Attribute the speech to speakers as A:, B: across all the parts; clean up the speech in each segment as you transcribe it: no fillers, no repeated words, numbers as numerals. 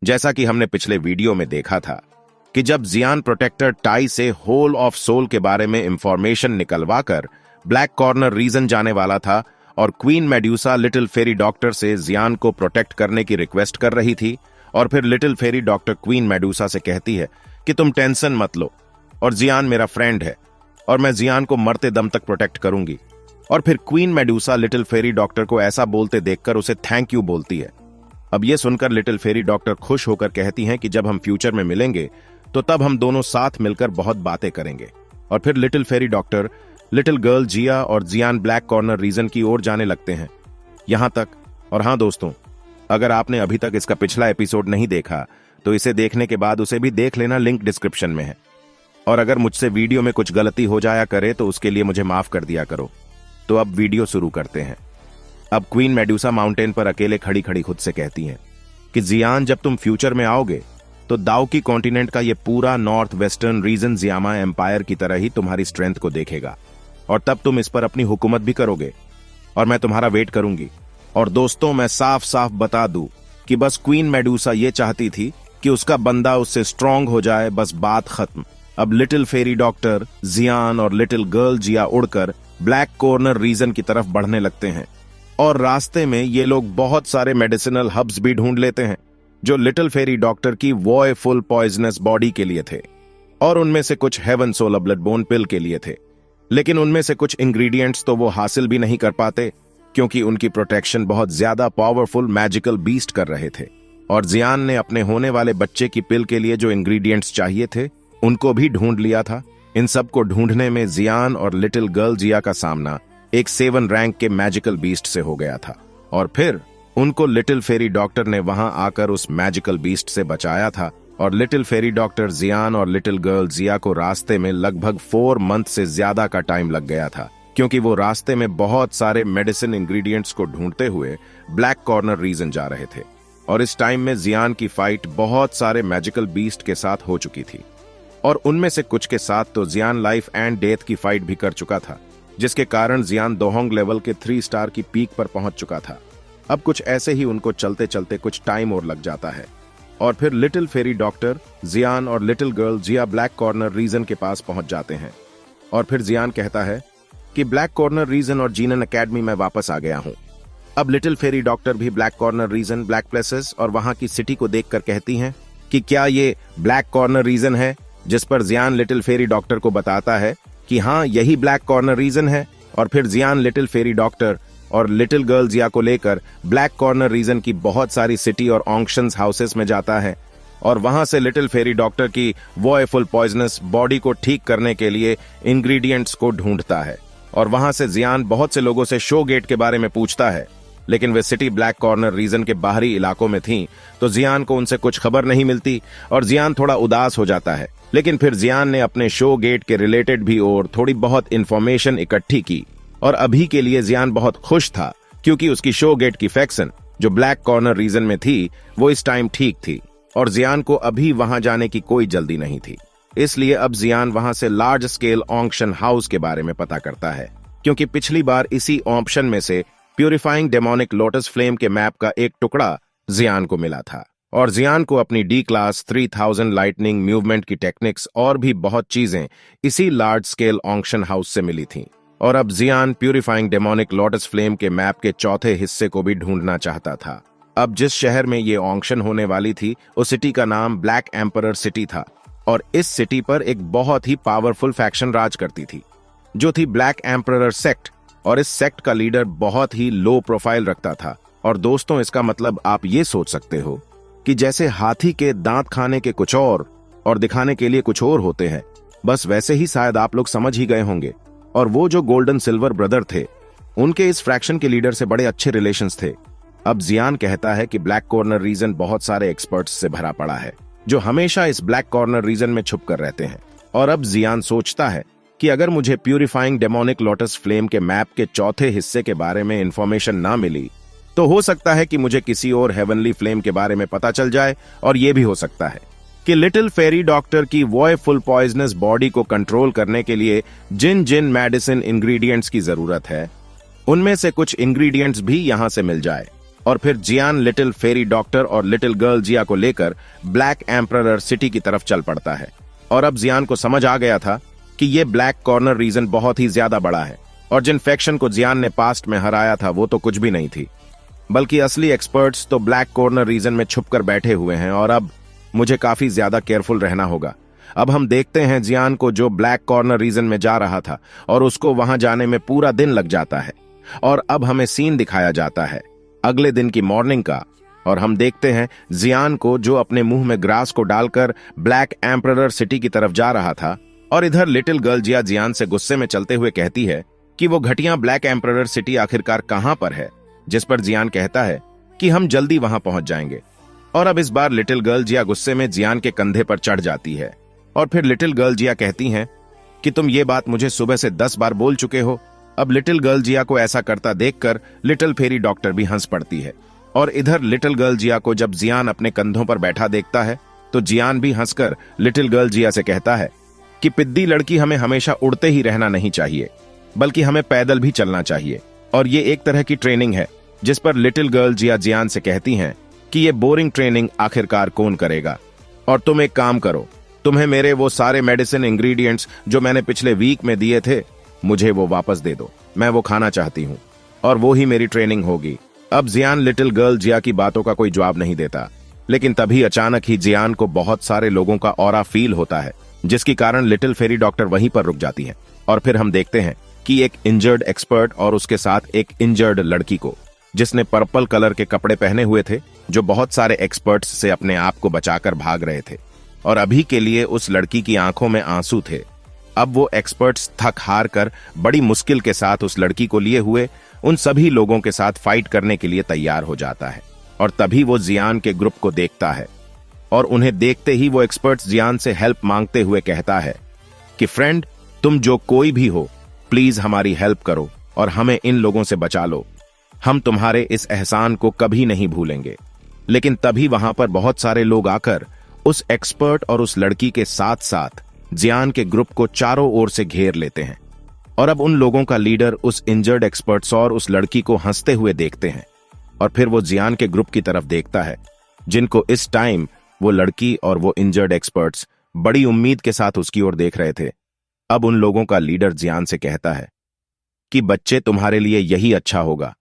A: जैसा कि हमने पिछले वीडियो में देखा था कि जब जियान प्रोटेक्टर टाई से होल ऑफ सोल के बारे में इंफॉर्मेशन निकलवाकर ब्लैक कॉर्नर रीजन जाने वाला था और queen medusa little fairy doctor से जियान को प्रोटेक्ट करने की रिक्वेस्ट कर रही थी, और फिर little fairy doctor queen medusa से कहती है कि तुम टेंशन मत लो और जियान मेरा फ्रेंड है और मैं जियान को मरते दम तक प्रोटेक्ट करूंगी। और फिर queen medusa little fairy doctor को ऐसा बोलते देखकर उसे थैंक यू बोलती है। अब यह सुनकर लिटिल फेरी डॉक्टर खुश होकर कहती हैं कि जब हम फ्यूचर में मिलेंगे तो तब हम दोनों साथ मिलकर बहुत बातें करेंगे। और फिर little fairy doctor little girl जिया और जियान ब्लैक कॉर्नर रीजन की ओर जाने लगते हैं। यहां तक, और हां दोस्तों, अगर आपने अभी तक इसका पिछला एपिसोड नहीं देखा तो इसे देखने के बाद उसे भी देख लेना, लिंक डिस्क्रिप्शन में है। और अगर मुझसे वीडियो में कुछ गलती हो जाया करे तो उसके लिए मुझे माफ कर दिया करो। तो अब वीडियो शुरू करते हैं। अब क्वीन मेड्यूसा माउंटेन पर अकेले खड़ी खड़ी खुद से कहती हैं कि जियान, जब तुम फ्यूचर में आओगे तो दाउकी कॉन्टिनेंट का ये पूरा north western region Jiyama empire की तरह ही तुम्हारी स्ट्रेंथ को देखेगा, और तब तुम इस पर अपनी हुकूमत भी करोगे और मैं तुम्हारा वेट करूंगी। और दोस्तों, मैं साफ साफ बता दूं कि बस क्वीन मेड्यूसा ये चाहती थी कि उसका बंदा उससे स्ट्रांग हो जाए, बस बात खत्म। अब लिटिल फेरी डॉक्टर, जियान और लिटिल गर्ल जिया उड़कर ब्लैक कॉर्नर रीजन की तरफ बढ़ने लगते हैं, और रास्ते में ये लोग बहुत सारे मेडिसिनल हब्स भी ढूंढ लेते हैं जो लिटिल फेरी डॉक्टर की वॉय फुल पॉइजनस बॉडी के लिए थे, और उनमें से कुछ हेवन सोलर ब्लड बोन पिल के लिए थे। लेकिन उनमें से कुछ इंग्रेडिएंट्स तो वो हासिल भी नहीं कर पाते क्योंकि उनकी प्रोटेक्शन बहुत ज्यादा पावरफुल मैजिकल बीस्ट कर रहे थे। और जियान ने अपने होने वाले बच्चे की पिल के लिए जो इंग्रेडिएंट्स चाहिए थे उनको भी ढूंढ लिया था। इन सब को ढूंढने में जियान और लिटिल गर्ल जिया का सामना एक 7 रैंक के मैजिकल बीस्ट से हो गया था, और फिर उनको लिटिल फेरी डॉक्टर ने वहां आकर उस मैजिकल बीस्ट से बचाया था। और लिटिल फेरी डॉक्टर जियान और लिटिल गर्ल जिया को रास्ते में लगभग 4 मंथ से ज्यादा का टाइम लग गया था, क्योंकि वो रास्ते में बहुत सारे मेडिसिन इंग्रेडिएंट्स को ढूंढते हुए ब्लैक कॉर्नर रीजन जा रहे थे। और इस टाइम में जियान की फाइट बहुत सारे मैजिकल बीस्ट के साथ हो चुकी थी, और उनमें से कुछ के साथ तो जियान लाइफ एंड डेथ की फाइट भी कर चुका था, जिसके कारण जियान दोहोंग लेवल के 3 स्टार की पीक पर पहुंच चुका था। अब कुछ ऐसे ही उनको चलते चलते कुछ टाइम और लग जाता है, और फिर लिटिल फेरी डॉक्टर, जियान और लिटिल गर्ल जिया ब्लैक कॉर्नर रीजन के पास पहुंच जाते हैं। और फिर जियान कहता है कि ब्लैक कॉर्नर रीजन और जीनन एकेडमी में वापस आ गया हूं। अब लिटिल फेरी डॉक्टर भी black corner region, black places और वहां की सिटी को देखकर कहती हैं कि क्या ये ब्लैक कॉर्नर रीजन है, जिस पर जियान लिटिल फेरी डॉक्टर को बताता है कि हाँ, यही ब्लैक कॉर्नर रीजन है। और फिर जियान लिटिल फेरी डॉक्टर और लिटिल गर्ल जिया को लेकर ब्लैक कॉर्नर रीजन की बहुत सारी सिटी और ऑक्शंस हाउसेस में जाता है, और वहां से लिटिल फेरी डॉक्टर की वॉय फुल पॉइजनस बॉडी को ठीक करने के लिए इंग्रेडिएंट्स को ढूंढता है। और वहां से जियान बहुत से लोगों से शो गेट के बारे में पूछता है, लेकिन वे सिटी ब्लैक कॉर्नर रीजन के बाहरी इलाकों में थीं, तो जियान को उनसे कुछ खबर नहीं मिलती और जियान थोड़ा उदास हो जाता है। लेकिन फिर जियान ने अपने शो गेट के रिलेटेड भी और थोड़ी बहुत इंफॉर्मेशन इकट्ठी की, और अभी के लिए जियान बहुत खुश था क्योंकि उसकी शो गेट की फैक्शन जो ब्लैक कॉर्नर रीजन में थी वो इस टाइम ठीक थी, और जियान को अभी वहां जाने की कोई जल्दी नहीं थी। इसलिए अब जियान वहां से लार्ज स्केल ऑक्शन हाउस के बारे में पता करता है, क्योंकि पिछली बार इसी ऑप्शन में से प्यूरिफाइंग डेमोनिक लोटस फ्लेम के मैप का एक टुकड़ा जियान को मिला था, और जियान को अपनी डी क्लास 3000 लाइटनिंग मूवमेंट की टेक्निक्स और भी बहुत चीजें इसी लार्ज स्केल ऑक्शन हाउस से मिली थीं। और अब जियान प्यूरिफाइंग डेमोनिक लोटस फ्लेम के मैप के चौथे हिस्से को भी ढूंढना चाहता था। अब जिस शहर में ये ऑक्शन होने वाली थी उस सिटी का नाम ब्लैक एम्परर सिटी था, और इस सिटी पर एक बहुत ही पावरफुल फैक्शन राज करती थी जो थी ब्लैक एम्परर सेक्ट, और इस सेक्ट का लीडर बहुत ही लो प्रोफाइल रखता था। और दोस्तों, इसका मतलब आप ये सोच सकते हो कि जैसे हाथी के दांत खाने के कुछ और दिखाने के लिए कुछ और होते हैं, बस वैसे ही शायद आप लोग समझ ही गए होंगे। और वो जो गोल्डन सिल्वर ब्रदर थे, उनके इस फ्रैक्शन के लीडर से बड़े अच्छे रिलेशंस थे। अब जियान कहता है कि ब्लैक कॉर्नर रीजन बहुत सारे एक्सपर्ट्स से भरा पड़ा है जो हमेशा इस ब्लैक कॉर्नर रीजन में छुप कर रहते हैं। और अब जियान सोचता है कि अगर मुझे प्यूरिफाइंग डेमोनिक लोटस फ्लेम के मैप के चौथे हिस्से के बारे में इंफॉर्मेशन ना मिली तो हो सकता है कि मुझे किसी और हेवनली फ्लेम के बारे में पता चल जाए, और यह भी हो सकता है कि लिटिल फेरी डॉक्टर की वॉय फुल पॉइजनस बॉडी को कंट्रोल करने के लिए जिन जिन मेडिसिन इंग्रेडिएंट्स की जरूरत है उनमें से कुछ इंग्रेडिएंट्स भी यहां से मिल जाए। और फिर जियान लिटिल फेरी डॉक्टर और लिटिल गर्ल जिया को लेकर ब्लैक एम्परर सिटी की तरफ चल पड़ता है। और अब जियान को समझ आ गया था कि ये ब्लैक कॉर्नर रीजन बहुत ही ज्यादा बड़ा है और जिन फैक्शन को जियान ने पास्ट में हराया था वो तो कुछ भी नहीं थी, बल्कि असली एक्सपर्ट्स तो ब्लैक कॉर्नर रीजन में छुपकर बैठे हुए हैं और अब मुझे काफी ज्यादा केयरफुल रहना होगा। अब हम देखते हैं जियान को जो ब्लैक कॉर्नर रीजन में जा रहा था और उसको वहां जाने में पूरा दिन लग जाता है। और अब हमें सीन दिखाया जाता है अगले दिन की मॉर्निंग का और हम देखते हैं जियान को जो अपने मुंह में ग्रास को डालकर ब्लैक एम्परर सिटी की तरफ जा रहा था। और इधर लिटिल गर्ल जिया जियान से गुस्से में चलते हुए कहती है कि वो घटिया ब्लैक एम्परर सिटी आखिरकार कहां पर है, जिस पर जियान कहता है कि हम जल्दी वहां पहुंच जाएंगे। और अब इस बार लिटिल गर्ल जिया गुस्से में जियान के कंधे पर चढ़ जाती है और फिर लिटिल गर्ल जिया कहती हैं कि तुम ये बात मुझे सुबह से 10 बार बोल चुके हो। अब लिटिल गर्ल जिया को ऐसा करता देखकर लिटिल फेरी डॉक्टर भी हंस पड़ती है। और इधर लिटिल गर्ल जिया को जब जियान अपने कंधों पर बैठा देखता है तो जियान भी हंसकर लिटिल गर्ल जिया से कहता है कि पिद्दी लड़की, हमें हमेशा उड़ते ही रहना नहीं चाहिए, बल्कि हमें पैदल भी चलना चाहिए। और ये एक तरह की ट्रेनिंग है। जिस पर लिटिल गर्ल जिया जियान से कहती हैं कि ये बोरिंग ट्रेनिंग आखिरकार कौन करेगा, और तुम एक काम करो, तुम्हें मेरे वो सारे मेडिसिन इंग्रेडिएंट्स जो मैंने पिछले वीक में दिए थे मुझे वो वापस दे दो, मैं वो खाना चाहती हूँ और वो ही मेरी ट्रेनिंग होगी। अब जियान लिटिल गर्ल जिया की बातों का कोई जवाब नहीं देता, लेकिन तभी अचानक ही जियान को बहुत सारे लोगों का ऑरा फील होता है, जिसके कारण लिटिल फेरी डॉक्टर वहीं पर रुक जाती है। और फिर हम देखते हैं कि एक इंजर्ड एक्सपर्ट और उसके साथ एक इंजर्ड लड़की को, जिसने पर्पल कलर के कपड़े पहने हुए थे, जो बहुत सारे एक्सपर्ट्स से अपने आप को बचाकर भाग रहे थे। और अभी के लिए उस लड़की की आंखों में आंसू थे। अब वो एक्सपर्ट्स थक हार कर बड़ी मुश्किल के साथ उस लड़की को लिए हुए उन सभी लोगों के साथ फाइट करने के लिए तैयार हो जाता है। और तभी वो जियान के ग्रुप को देखता है और उन्हें देखते ही वो एक्सपर्ट्स जियान से हेल्प मांगते हुए कहता है कि फ्रेंड, तुम जो कोई भी हो, प्लीज हमारी हेल्प करो और हमें इन लोगों से बचा लो। हम तुम्हारे इस एहसान को कभी नहीं भूलेंगे। लेकिन तभी वहां पर बहुत सारे लोग आकर उस एक्सपर्ट और उस लड़की के साथ साथ जियान के ग्रुप को चारों ओर से घेर लेते हैं। और अब उन लोगों का लीडर उस इंजर्ड एक्सपर्ट्स और उस लड़की को हंसते हुए देखते हैं और फिर वो जियान के ग्रुप की तरफ देखता है, जिनको इस टाइम वो लड़की और वो इंजर्ड एक्सपर्ट्स बड़ी उम्मीद के साथ उसकी ओर देख रहे थे। अब उन लोगों का लीडर जियान से कहता है कि बच्चे, तुम्हारे लिए यही अच्छा होगा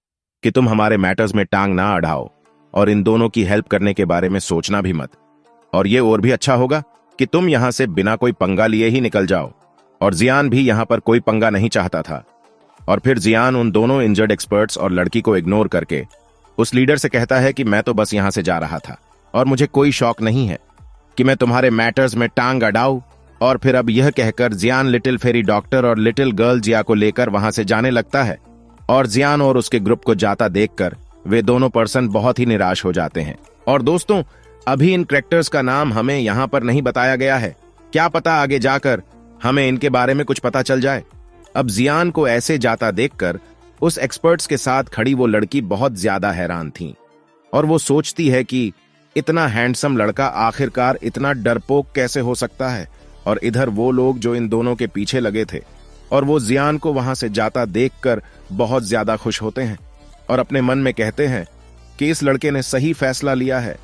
A: कि तुम हमारे मैटर्स में टांग ना अड़ाओ और इन दोनों की हेल्प करने के बारे में सोचना भी मत। और ये और भी अच्छा होगा कि तुम यहां से बिना कोई पंगा लिए ही निकल जाओ। और जियान भी यहां पर कोई पंगा नहीं चाहता था। और फिर जियान उन दोनों इंजर्ड एक्सपर्ट्स और लड़की को इग्नोर करके उस लीडर से कहता है कि मैं तो बस यहां से जा रहा था और मुझे कोई शौक नहीं है कि मैं तुम्हारे मैटर्स में टांग अड़ाऊं। और फिर अब यह कहकर जियान लिटिल फेरी डॉक्टर और लिटिल गर्ल जिया को लेकर वहां से जाने लगता है। और जियान और उसके ग्रुप को जाता देखकर वे दोनों पर्सन बहुत ही निराश हो जाते हैं। और दोस्तों, अभी इन कैरेक्टर्स का नाम हमें यहां पर नहीं बताया गया है, क्या पता आगे जाकर हमें इनके बारे में कुछ पता चल जाए। अब जियान को ऐसे जाता देखकर उस एक्सपर्ट्स के साथ खड़ी वो लड़की बहुत ज्यादा हैरान थी और वो सोचती है कि इतना हैंडसम लड़का आखिरकार इतना डरपोक कैसे हो सकता है। और इधर वो लोग जो इन दोनों के पीछे लगे थे और वो जियान को वहां से जाता देखकर बहुत ज्यादा खुश होते हैं और अपने मन में कहते हैं कि इस लड़के ने सही फैसला लिया है।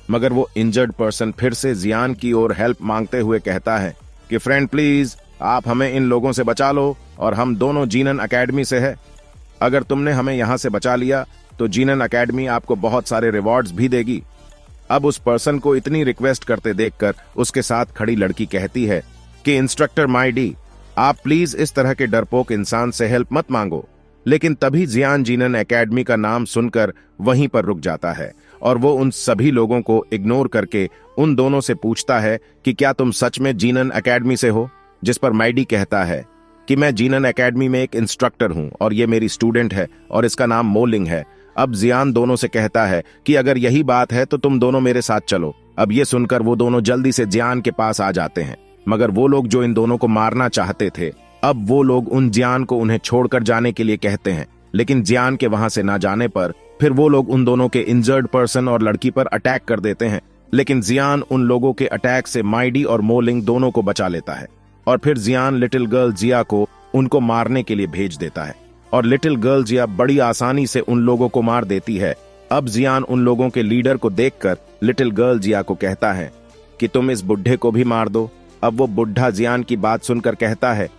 A: मगर वो इंजर्ड पर्सन फिर से जियान की ओर हेल्प मांगते हुए कहता है कि फ्रेंड, प्लीज आप हमें इन लोगों से बचा लो और हम दोनों जीनन एकेडमी से है। अगर तुमने हमें यहां से बचा लिया तो जीनन एकेडमी आपको बहुत सारे रिवॉर्ड्स भी देगी। अब उस पर्सन को इतनी रिक्वेस्ट करते देखकर उसके साथ खड़ी लड़की कहती है कि इंस्ट्रक्टर माइडी, आप प्लीज इस तरह के डरपोक इंसान से हेल्प मत मांगो। लेकिन तभी जियान जीनन एकेडमी का नाम सुनकर वहीं पर रुक जाता है और वो उन सभी लोगों को इग्नोर करके उन दोनों से पूछता है कि क्या तुम सच में जीनन एकेडमी से हो। जिस पर माइडी कहता है कि मैं जीनन एकेडमी में एक इंस्ट्रक्टर हूं और ये मेरी स्टूडेंट है और इसका नाम मोलिंग है। अब जियान दोनों से कहता है कि अगर यही बात है तो तुम दोनों मेरे साथ चलो। अब ये सुनकर वो दोनों जल्दी से जियान के पास आ जाते हैं, मगर वो लोग जो इन दोनों को मारना चाहते थे, अब वो लोग उन जियान को उन्हें छोड़कर जाने के लिए कहते हैं। लेकिन जियान के वहां से ना जाने पर फिर वो लोग उन दोनों के इंजर्ड पर्सन और लड़की पर अटैक कर देते हैं। लेकिन जियान उन लोगों के अटैक से माइडी और मोलिंग दोनों को बचा लेता है और फिर जियान लिटिल गर्ल जिया को उनको मारने के लिए भेज देता है और लिटिल गर्ल जिया बड़ी आसानी से उन लोगों को मार देती है। अब जियान उन लोगों के लीडर को देखकर लिटिल गर्ल जिया को कहता है कि तुम इस बुढ़े को भी मार दो। अब वो बुढ़ा जियान की बात सुनकर कहता है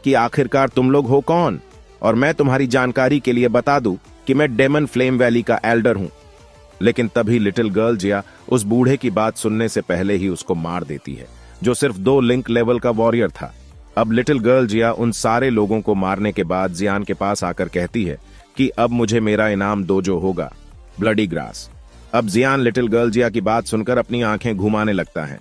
A: कि आखिरकार तुम लोग हो कौन, और मैं तुम्हारी जानकारी के लिए बता दूं कि मैं डेमन फ्लेम वैली का एल्डर हूं। लेकिन तभी लिटिल गर्ल जिया उस बूढ़े की बात सुनने से पहले ही उसको मार देती है, जो सिर्फ 2 लिंक लेवल का वॉरियर था। अब लिटिल गर्ल जिया उन सारे लोगों को मारने के बाद जियान के पास आकर कहती है कि अब मुझे मेरा इनाम दो जो होगा, ब्लडी ग्रास। अब जियान लिटिल गर्ल जिया की बात सुनकर अपनी आंखें घुमाने लगता है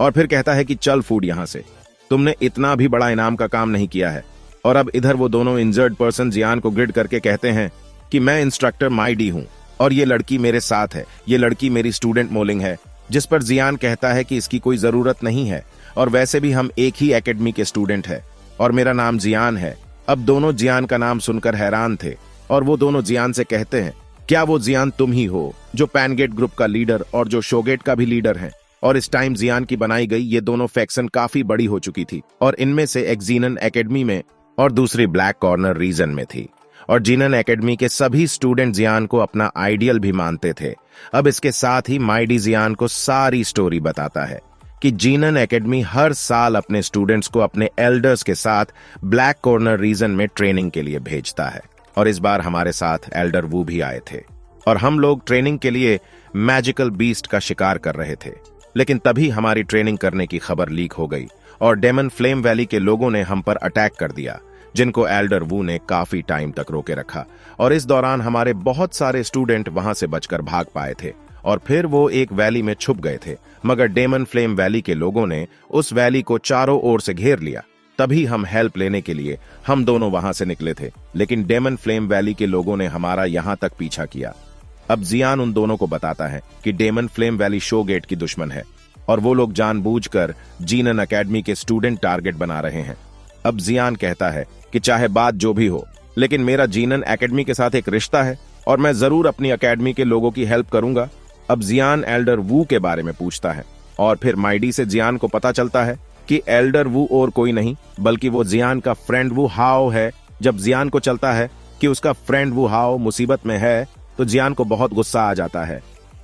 A: और फिर कहता है कि चल फूड यहां से, तुमने इतना भी बड़ा इनाम का काम नहीं किया है। और अब इधर वो दोनों इंजर्ड पर्सन जियान को ग्रिड करके कहते हैं कि मैं इंस्ट्रक्टर माइडी हूं और ये लड़की मेरे साथ है, ये लड़की मेरी स्टूडेंट मोलिंग है। जिस पर जियान कहता है कि इसकी कोई जरूरत नहीं है और वैसे भी हम एक ही एकेडमी के स्टूडेंट है और मेरा नाम जियान है। अब दोनों जियान का नाम सुनकर हैरान थे और वो दोनों जियान से कहते हैं, क्या वो जियान तुम ही हो जो पैनगेट ग्रुप का लीडर और जो शोगेट का भी लीडर है? और इस टाइम जियान की बनाई गई ये दोनों फैक्शन काफी बड़ी हो चुकी थी और इनमें से एक जीनन एकेडमी में और दूसरी ब्लैक कॉर्नर रीजन में थी। और जीनन एकेडमी के सभी स्टूडेंट जियान को अपना आइडियल भी मानते थे। अब इसके साथ ही माइडी जियान को सारी स्टोरी बताता है कि जीनन एकेडमी हर साल अपने स्टूडेंट्स को अपने एल्डर्स के साथ ब्लैक कॉर्नर रीजन में ट्रेनिंग के लिए भेजता है। और इस बार हमारे साथ एल्डर वू भी आए थे और हम लोग ट्रेनिंग के लिए मैजिकल बीस्ट का शिकार कर रहे थे। लेकिन तभी हमारी ट्रेनिंग करने की खबर लीक हो गई और डेमन फ्लेम वैली के लोगों ने हम पर अटैक कर दिया, जिनको एल्डर वू ने काफी टाइम तक रोके रखा। और इस दौरान हमारे बहुत सारे स्टूडेंट वहां से बचकर भाग पाए थे और फिर वो एक वैली में छुप गए थे, मगर डेमन फ्लेम वैली के लोगों ने उस वैली को चारों ओर से घेर लिया। तभी हम हेल्प लेने के लिए हम दोनों वहां से निकले थे, लेकिन डेमन फ्लेम वैली के लोगों ने हमारा यहां तक पीछा किया। अब जियान उन दोनों को बताता है कि डेमन फ्लेम वैली शोगेट की दुश्मन है और वो लोग जानबूझकर जीनन एकेडमी के स्टूडेंट टारगेट बना रहे हैं। अब जियान कहता है कि चाहे बात जो भी हो, लेकिन मेरा जीनन एकेडमी के साथ एक रिश्ता है और मैं जरूर अपनी एकेडमी के लोगों की हेल्प करूंगा। अब जियान एल्डर वू के बारे में पूछता है और फिर माइडी से जियान को पता चलता है कि एल्डर वू और कोई नहीं बल्कि वो जियान का फ्रेंड वू हाओ है। जब जियान को चलता है कि उसका फ्रेंड वू हाओ मुसीबत में है तो जियान को बहुत गुस्सा आ जाता है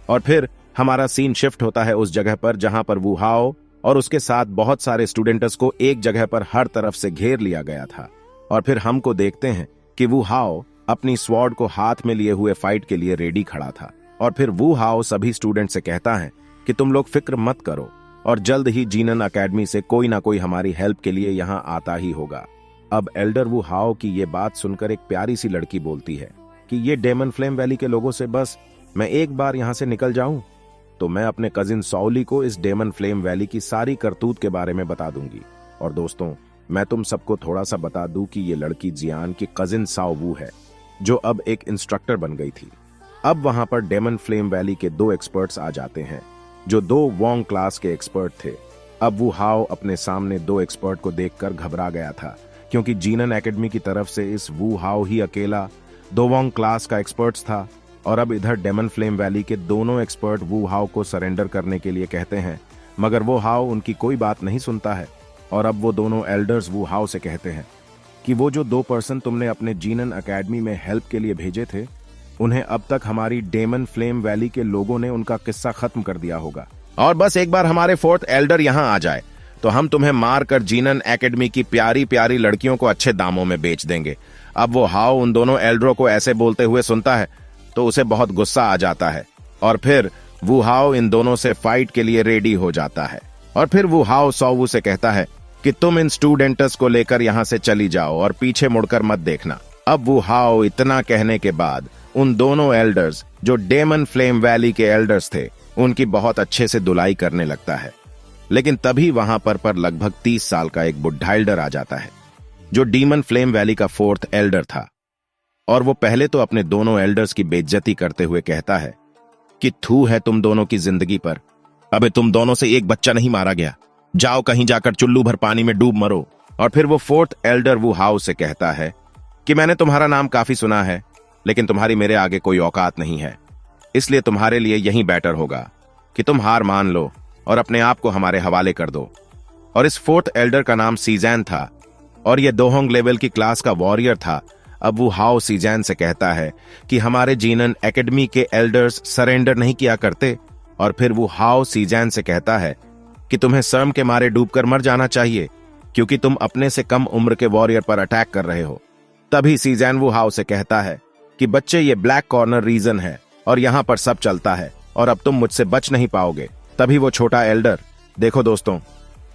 A: और फिर हमारा सीन शिफ्ट होता है उस जगह पर जहां पर वू हाओ और उसके साथ बहुत सारे स्टूडेंट्स को एक जगह पर हर तरफ से घेर लिया गया था। और फिर हमको देखते हैं कि वू हाओ अपनी स्वॉर्ड को हाथ में लिए हुए फाइट के लिए रेडी खड़ा था। और फिर वू हाओ सभी स्टूडेंट से कहता है कि तुम लोग फिक्र मत करो और जल्द ही जीनन एकेडमी से कोई ना कोई हमारी हेल्प के लिए यहां आता ही होगा। अब एल्डर वू हाओ की ये बात सुनकर एक प्यारी सी लड़की बोलती है कि ये डेमन फ्लेम वैली के लोगों से बस मैं एक बार यहां से निकल जाऊं तो मैं अपने कजिन सौली को इस डेमन फ्लेम वैली की सारी करतूत के बारे में बता दूंगी। और दोस्तों, मैं तुम सबको थोड़ा सा बता दूं कि ये लड़की जियान की कजिन साओ वू है, जो अब एक इंस्ट्रक्टर बन गई थी। अब वहां पर डेमन फ्लेम वैली के 2 एक्सपर्ट्स आ जाते हैं, जो 2 वोंग क्लास के एक्सपर्ट थे। अब वू हाओ अपने सामने 2 एक्सपर्ट को देखकर घबरा गया था, क्योंकि जीनन एकेडमी की तरफ से इस वू हाओ ही अकेला 2 वोंग क्लास का एक्सपर्ट्स था। और अब इधर डेमन फ्लेम वैली के दोनों एक्सपर्ट वू हाओ को सरेंडर करने के लिए कहते हैं, मगर वो हाओ उनकी कोई बात नहीं सुनता है। और अब वो दोनों एल्डर्स वू हाओ से कहते हैं कि वो जो 2 पर्सन तुमने अपने जीनन एकेडमी में हेल्प के लिए भेजे थे, उन्हें अब तक हमारी डेमन फ्लेम वैली के लोगों ने उनका किस्सा खत्म कर दिया होगा। और बस एक बार हमारे 4th एल्डर यहाँ आ जाए तो हम तुम्हें मार कर जीनन एकेडमी की प्यारी प्यारी लड़कियों को अच्छे दामों में बेच देंगे। अब वो हाओ उन दोनों एल्डरों को ऐसे बोलते हुए सुनता है तो उसे बहुत गुस्सा आ जाता है और फिर वू हाओ इन दोनों से फाइट के लिए रेडी हो जाता है। और फिर वू हाओ सौवू से कहता है कि तुम इन स्टूडेंट्स को लेकर यहाँ से चली जाओ और पीछे मुड़कर मत देखना। अब वू हाओ इतना कहने के बाद उन दोनों एल्डर्स जो डेमन फ्लेम वैली के एल्डर्स थे उनकी बहुत अच्छे से धुलाई करने लगता है। लेकिन तभी वहां पर लगभग 30 साल का एक बुढ़ा एल्डर आ जाता है, जो डीमन फ्लेम वैली का 4th एल्डर था। और वो पहले तो अपने दोनों एल्डर्स की बेइज्जती करते हुए कहता है कि थू है तुम दोनों की जिंदगी पर, अबे तुम दोनों से एक बच्चा नहीं मारा गया, जाओ कहीं जाकर चुल्लू भर पानी में डूब मरो। और फिर वो 4th एल्डर वू हाओ से कहता है कि मैंने तुम्हारा नाम काफी सुना है, लेकिन तुम्हारी मेरे आगे कोई औकात नहीं है, इसलिए तुम्हारे लिए यही बेटर होगा कि तुम हार मान लो और अपने आप को हमारे हवाले कर दो। और इस 4th एल्डर का नाम सीजैन था और यह दोहोंग लेवल की क्लास का वॉरियर था। अब वो हाओ सीजैन से कहता है कि हमारे जीनन एकेडमी के एल्डर्स सरेंडर नहीं किया करते, और फिर वो हाओ सीजैन से कहता है कि तुम्हें शर्म के मारे डूबकर मर जाना चाहिए क्योंकि तुम अपने से कम उम्र के वॉरियर पर अटैक कर रहे हो। तभी सीजैन वो हाओ से कहता है कि बच्चे, ये ब्लैक कॉर्नर रीजन है और यहाँ पर सब चलता है और अब तुम मुझसे बच नहीं पाओगे। तभी वो छोटा एल्डर, देखो दोस्तों,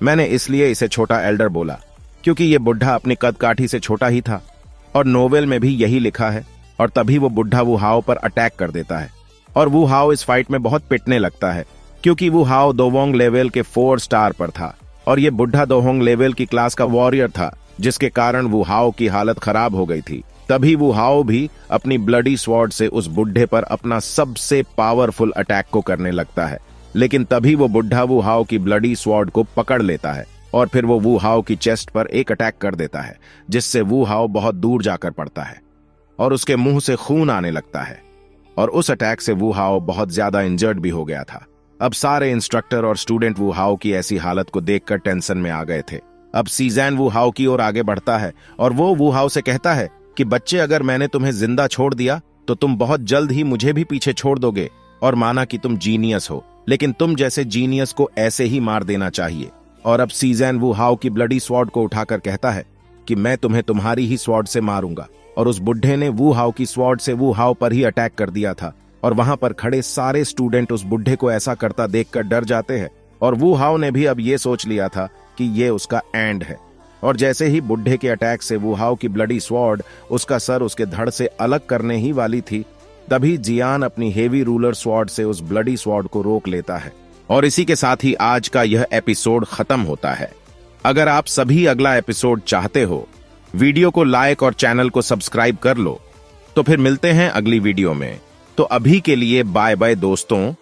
A: मैंने इसलिए इसे छोटा एल्डर बोला क्योंकि ये बुढ़ा अपनी कद काठी से छोटा ही था और नोवेल में भी यही लिखा है। और तभी वो बुढ़ा वू हाओ पर अटैक कर देता है और वू हाओ इस फाइट में बहुत पिटने लगता है क्योंकि वू हाओ दोवोंग लेवल के 4 स्टार पर था और ये बुढ़ा दोहोंग लेवल की क्लास का वॉरियर था, जिसके कारण वू हाओ की हालत खराब हो गई थी। तभी वू हाओ भी अपनी ब्लडी स्वॉर्ड से उस बुढ़े पर अपना सबसे पावरफुल अटैक को करने लगता है, लेकिन तभी वो बुढ़ा वू हाओ की ब्लडी स्वॉर्ड को पकड़ लेता है और फिर वो वू हाओ की चेस्ट पर एक अटैक कर देता है, जिससे वू हाओ बहुत दूर जाकर पड़ता है और उसके मुंह से खून आने लगता है। और उस अटैक से वू हाओ बहुत ज्यादा इंजर्ड भी हो गया था। अब सारे इंस्ट्रक्टर और स्टूडेंट वू हाओ की ऐसी हालत को देखकर टेंशन में आ गए थे। अब सीजैन वू हाओ की ओर आगे बढ़ता है और वो वू हाओ से कहता है कि बच्चे, अगर मैंने तुम्हें जिंदा छोड़ दिया तो तुम बहुत जल्द ही मुझे भी पीछे छोड़ दोगे और माना कि तुम जीनियस हो, लेकिन तुम जैसे जीनियस को ऐसे ही मार देना चाहिए। और अब सीजैन वू हाओ की ब्लडी स्वॉर्ड को उठाकर कहता है कि मैं तुम्हें तुम्हारी ही स्वॉर्ड से मारूंगा। और उस बुढ़े ने वू हाओ की स्वॉर्ड से वू हाओ पर ही अटैक कर दिया था और वहां पर खड़े सारे स्टूडेंट उस बुढ़े को ऐसा करता देखकर डर जाते हैं और वू हाओ ने भी अब ये सोच लिया था कि ये उसका एंड है। और जैसे ही बुढ़े के अटैक से वू हाओ की ब्लडी स्वॉर्ड उसका सर उसके धड़ से अलग करने ही वाली थी, तभी जियान अपनी हेवी रूलर स्वॉर्ड से उस ब्लडी स्वॉर्ड को रोक लेता है। और इसी के साथ ही आज का यह एपिसोड खत्म होता है। अगर आप सभी अगला एपिसोड चाहते हो, वीडियो को लाइक और चैनल को सब्सक्राइब कर लो। तो फिर मिलते हैं अगली वीडियो में। तो अभी के लिए बाय बाय दोस्तों।